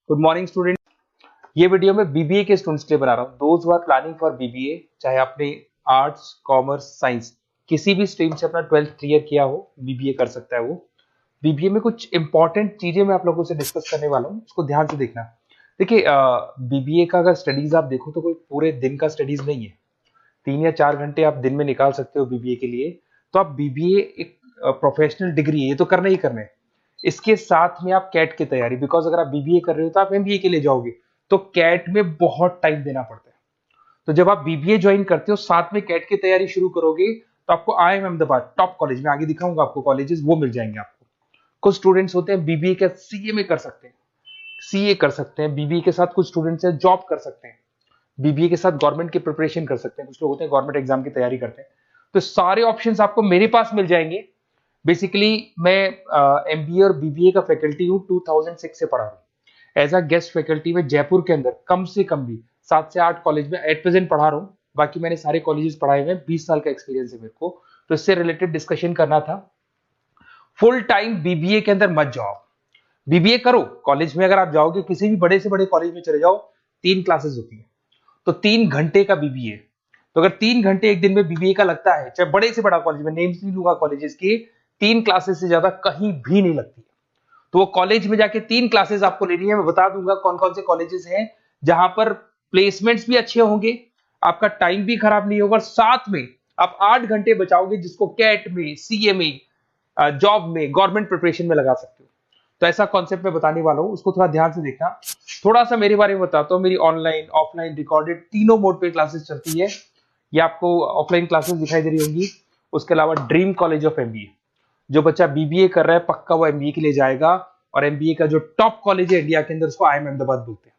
Good morning student. ये video मैं BBA के स्टूडेंट्स के लिए बना रहा हूँ। Those who are planning for BBA, चाहे आपने आर्ट्स, कॉमर्स, साइंस किसी भी स्ट्रीम से अपना 12th क्लियर किया हो, बीबीए कर सकता है वो। बीबीए में कुछ इंपॉर्टेंट चीजें मैं आप लोगों से डिस्कस करने वाला हूँ, उसको ध्यान से देखना। देखिए, बीबीए का अगर स्टडीज आप देखो तो कोई पूरे दिन का स्टडीज नहीं है। 3 या 4 घंटे आप दिन में निकाल सकते हो बीबीए के लिए। तो आप बीबीए एक प्रोफेशनल डिग्री है, ये तो करना ही करना है। इसके साथ में आप कैट की तैयारी, बिकॉज अगर आप बीबीए कर रहे हो तो आप एमबीए के लिए जाओगे, तो कैट में बहुत टाइम देना पड़ता है। तो जब आप बीबीए ज्वाइन करते हो, साथ में कैट की तैयारी शुरू करोगे, तो आपको आईआईएम अहमदाबाद टॉप कॉलेज में, आगे दिखाऊंगा आपको कॉलेजेस, वो मिल जाएंगे आपको। कुछ स्टूडेंट्स होते हैं बीबीए के सीए में कर सकते हैं, सीए कर सकते हैं बीबीए के साथ। कुछ स्टूडेंट्स हैं जॉब कर सकते हैं बीबीए के साथ, गवर्नमेंट की प्रिपरेशन कर सकते हैं। कुछ लोग होते हैं गवर्नमेंट एग्जाम की तैयारी करते हैं। तो सारे ऑप्शंस आपको मेरे पास मिल जाएंगे। बेसिकली मैं एमबीए और बीबीए का फैकल्टी हूँ, 2006 से पढ़ा हूँ एज अ गेस्ट फैकल्टी में। जयपुर के अंदर कम से कम भी 7 से 8 कॉलेज में एट प्रेजेंट पढ़ा रहा हूँ। बाकी मैंने सारे कॉलेजेस पढ़ाए हुए हैं, 20 साल का एक्सपीरियंस है मेरे को। तो इससे रिलेटेड डिस्कशन करना था। फुल टाइम बीबीए के अंदर मत जाओ, बीबीए करो। कॉलेज में अगर आप जाओगे, किसी भी बड़े से बड़े कॉलेज में चले जाओ, 3 क्लासेस होती है, तो 3 घंटे का बीबीए। तो अगर 3 घंटे एक दिन में बीबीए का लगता है, चाहे बड़े से बड़ा कॉलेज में, नेम्स नहीं लूंगा कॉलेजेस की, 3 क्लासेस से ज्यादा कहीं भी नहीं लगती। तो वो कॉलेज में जाके 3 क्लासेस आपको लेनी है। मैं बता दूंगा कौन कौन से कॉलेजेस हैं जहां पर प्लेसमेंट्स भी अच्छे होंगे, आपका टाइम भी खराब नहीं होगा, और साथ में आप 8 घंटे बचाओगे, जिसको कैट में, सीए में, जॉब में, गवर्नमेंट प्रिपरेशन में लगा सकते हो। तो ऐसा कॉन्सेप्ट मैं बताने वाला हूं, उसको थोड़ा ध्यान से देखना। थोड़ा सा मेरे बारे में बताता हूँ। मेरी ऑनलाइन, ऑफलाइन, रिकॉर्डेड तीनों मोड पे क्लासेस चलती है। ये आपको ऑफलाइन क्लासेस दिखाई दे रही होंगी। उसके अलावा ड्रीम कॉलेज ऑफ एमबीए, जो बच्चा बीबीए कर रहा है पक्का वो एमबीए के लिए जाएगा। और एमबीए का जो टॉप कॉलेज है इंडिया के अंदर, उसको आईआईएम अहमदाबाद बोलते हैं।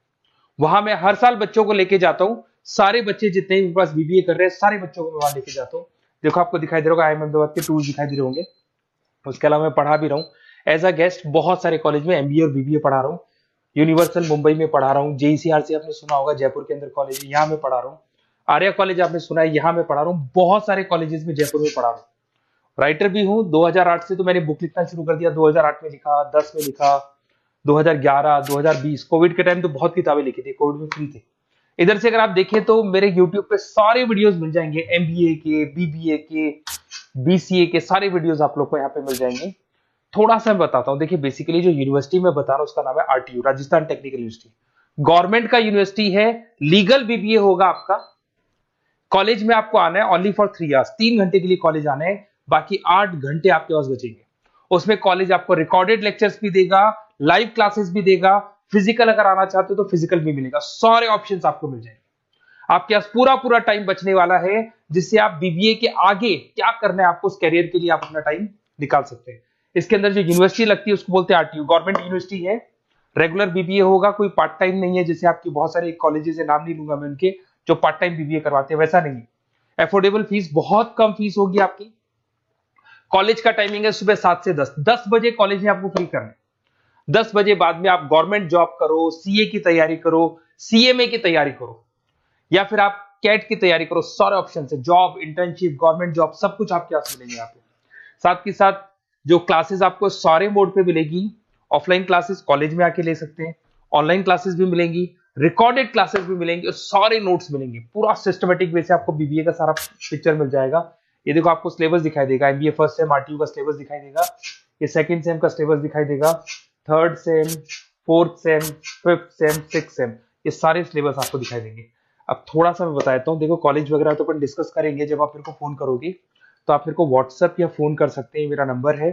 वहां मैं हर साल बच्चों को लेके जाता हूँ। सारे बच्चे जितने भी पास बीबीए कर रहे हैं, सारे बच्चों को मैं वहां लेके जाता हूँ। देखो, आपको दिखाई दे रहा होगा आईआईएम अहमदाबाद के टूल्स दिखाई दे रहे होंगे। उसके अलावा मैं पढ़ा भी रहा हूँ एज अ गेस्ट बहुत सारे कॉलेज में, एमबीए और बीबीए पढ़ा रहा हूँ। यूनिवर्सल मुंबई में पढ़ा रहा हूँ। जेईसीआरसी आपने सुना होगा, जयपुर के अंदर कॉलेज है, यहाँ मैं पढ़ा रहा हूँ। आर्या कॉलेज आपने सुना है, यहाँ मैं पढ़ा रहा हूँ। बहुत सारे कॉलेजेस में जयपुर में पढ़ा रहा हूँ। राइटर भी हूँ। 2008 से तो मैंने बुक लिखना शुरू कर दिया। 2008 में लिखा, 10 में लिखा, 2011, 2020, कोविड के टाइम तो बहुत किताबें लिखी थी, कोविड में फ्री थे। इधर से अगर आप देखें तो मेरे यूट्यूब पे सारे वीडियोस मिल जाएंगे, एमबीए के, बीबीए के, बीसीए के सारे वीडियोस आप लोग को यहाँ पे मिल जाएंगे। थोड़ा सा मैं बताता हूँ। देखिए, बेसिकली जो यूनिवर्सिटी मैं बता रहा हूँ उसका नाम है RTU, Rajasthan technical university. Government का यूनिवर्सिटी है, लीगल बीबीए होगा आपका। कॉलेज में आपको आना है ओनली फॉर 3 आवर्स, 3 घंटे के लिए कॉलेज आना है। बाकी 8 घंटे आपके पास बचेंगे। उसमें कॉलेज आपको रिकॉर्डेड लेक्चर्स भी देगा, लाइव क्लासेस भी देगा, फिजिकल अगर आना चाहते हो तो फिजिकल भी मिलेगा। सारे ऑप्शंस आपको मिल जाएंगे। आपके पास पूरा पूरा टाइम बचने वाला है, जिससे आप बीबीए के आगे क्या करना है आपको, उस कैरियर के लिए आप अपना टाइम निकाल सकते हैं। इसके अंदर जो यूनिवर्सिटी लगती है उसको बोलते हैं आरटीयू, गवर्नमेंट यूनिवर्सिटी है। रेगुलर बीबीए होगा, कोई पार्ट टाइम नहीं है, जैसे आपकी बहुत सारे कॉलेजेस है, नाम नहीं लूंगा मैं उनके, जो पार्ट टाइम बीबीए करवाते हैं, वैसा नहीं है। एफोर्डेबल फीस, बहुत कम फीस होगी आपकी। कॉलेज का टाइमिंग है सुबह 7 से 10, 10 बजे कॉलेज में आपको फ्री करना है। 10 बजे बाद में आप गवर्नमेंट जॉब करो, सीए की तैयारी करो, सीएमए की तैयारी करो, या फिर आप कैट की तैयारी करो। सारे ऑप्शन है, जॉब, इंटर्नशिप, गवर्नमेंट जॉब, सब कुछ आपके पास मिलेंगे यहाँ पे। साथ के साथ जो क्लासेस आपको सारे मोड पे मिलेगी। ऑफलाइन क्लासेस कॉलेज में आके ले सकते हैं, ऑनलाइन क्लासेस भी मिलेंगी, रिकॉर्डेड क्लासेस भी मिलेंगी, और सारे नोट्स मिलेंगे। पूरा सिस्टमेटिक वे से आपको बीबीए का सारा पिक्चर मिल जाएगा। ये देखो, आपको सिलेबस दिखाई देगा, एमबीए फर्स्ट सेम आरटीयू का सिलेबस दिखाई देगा, ये सेकंड सेम का सिलेबस दिखाई देगा, third same, fourth same, fifth sem, six same, ये सारे सिलेबस आपको दिखाई देंगे। अब थोड़ा सा मैं बताता हूँ। देखो, कॉलेज वगैरह तो अपन डिस्कस करेंगे जब आप मेरे को फोन करोगे, तो आप मेरे को व्हाट्सएप या फोन कर सकते हैं। मेरा नंबर है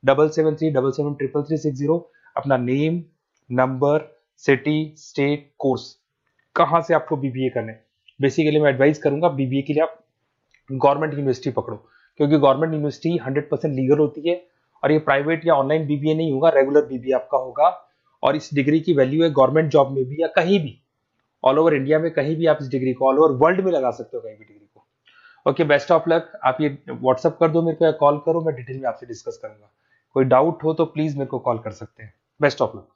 7737733360। अपना name, number, city, state, course, कहाँ से आपको बीबीए करना है। बेसिकली मैं एडवाइस करूंगा बीबीए के लिए आप गवर्नमेंट यूनिवर्सिटी पकड़ो, क्योंकि गवर्नमेंट यूनिवर्सिटी 100% लीगल होती है। और ये प्राइवेट या ऑनलाइन बीबीए नहीं होगा, रेगुलर बीबीए आपका होगा। और इस डिग्री की वैल्यू है गवर्नमेंट जॉब में भी, या कहीं भी ऑल ओवर इंडिया में, कहीं भी आप इस डिग्री को, ऑल ओवर वर्ल्ड में लगा सकते हो कहीं भी डिग्री को। Okay, best of luck. आप ये व्हाट्सअप कर दो मेरे को या कॉल करो, मैं डिटेल में आपसे डिस्कस करूंगा। कोई डाउट हो तो प्लीज मेरे को कॉल कर सकते हैं। Best of luck.